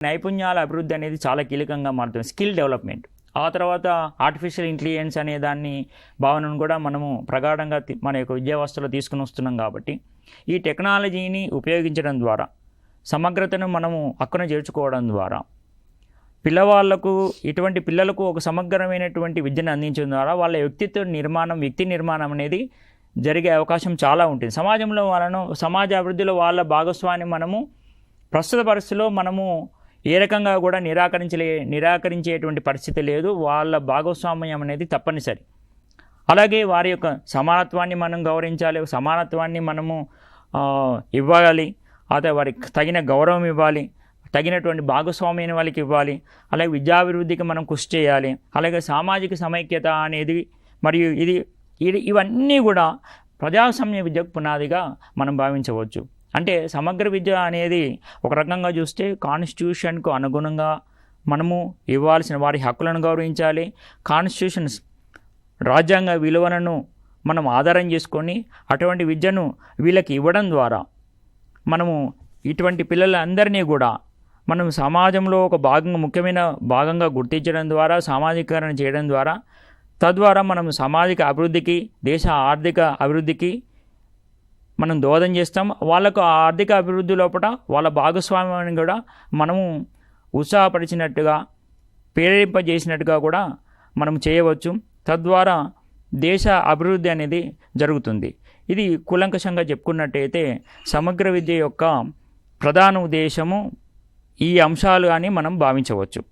నైపుణ్యాల అభివృద్ధి అనేది చాలా కీలకంగా మారుతుంది. స్కిల్ డెవలప్మెంట్, ఆ తర్వాత ఆర్టిఫిషియల్ ఇంటెలిజెన్స్ అనే దాన్ని భావనను కూడా మనము ప్రగాఢంగా మన యొక్క విద్యా వ్యవస్థలో తీసుకుని వస్తున్నాం. కాబట్టి ఈ టెక్నాలజీని ఉపయోగించడం ద్వారా, సమగ్రతను మనము హక్కున చేర్చుకోవడం ద్వారా పిల్లవాళ్లకు, ఇటువంటి పిల్లలకు ఒక సమగ్రమైనటువంటి విద్యను అందించడం ద్వారా వాళ్ళ వ్యక్తి నిర్మాణం అనేది జరిగే అవకాశం చాలా ఉంటుంది. సమాజంలో సమాజ అభివృద్ధిలో వాళ్ళ భాగస్వామ్యం మనము ప్రస్తుత పరిస్థితిలో మనము ఏ రకంగా కూడా నిరాకరించేటువంటి పరిస్థితి లేదు. వాళ్ళ భాగస్వామ్యం అనేది తప్పనిసరి. అలాగే వారి యొక్క సమానత్వాన్ని మనం గౌరవించాలి, సమానత్వాన్ని మనము ఇవ్వాలి, అదే వారికి తగిన గౌరవం ఇవ్వాలి, తగినటువంటి భాగస్వామ్యాన్ని వాళ్ళకి ఇవ్వాలి. అలాగే విద్యాభివృద్ధికి మనం కృషి చేయాలి. అలాగే సామాజిక సమైక్యత అనేది మరియు ఇవన్నీ కూడా ప్రజాస్వామ్య విద్యకు పునాదిగా మనం భావించవచ్చు. అంటే సమగ్ర విద్య అనేది ఒక రకంగా చూస్తే కాన్స్టిట్యూషన్కు అనుగుణంగా మనము ఇవ్వాల్సిన వారి హక్కులను గౌరవించాలి. కాన్స్టిట్యూషన్స్, రాజ్యాంగ విలువలను మనం ఆధారం చేసుకొని అటువంటి విద్యను వీళ్ళకి ఇవ్వడం ద్వారా మనము ఇటువంటి పిల్లలందరినీ కూడా మనం సమాజంలో ఒక ముఖ్యమైన భాగంగా గుర్తించడం ద్వారా, సామాజికీకరణ చేయడం ద్వారా, తద్వారా మనం సామాజిక అభివృద్ధికి, దేశ ఆర్థిక అభివృద్ధికి మనం దోహదం చేస్తాం. వాళ్ళకు ఆర్థిక అభివృద్ధి లోపల వాళ్ళ భాగస్వామ్యాన్ని కూడా మనము ఉత్సాహపరిచినట్టుగా, ప్రేరేంపజేసినట్టుగా కూడా మనం చేయవచ్చు. తద్వారా దేశ అభివృద్ధి అనేది జరుగుతుంది. ఇది కూలంకషంగా చెప్పుకున్నట్టయితే సమగ్ర విద్య యొక్క ప్రధాన ఉద్దేశము ఈ అంశాలు అని మనం భావించవచ్చు.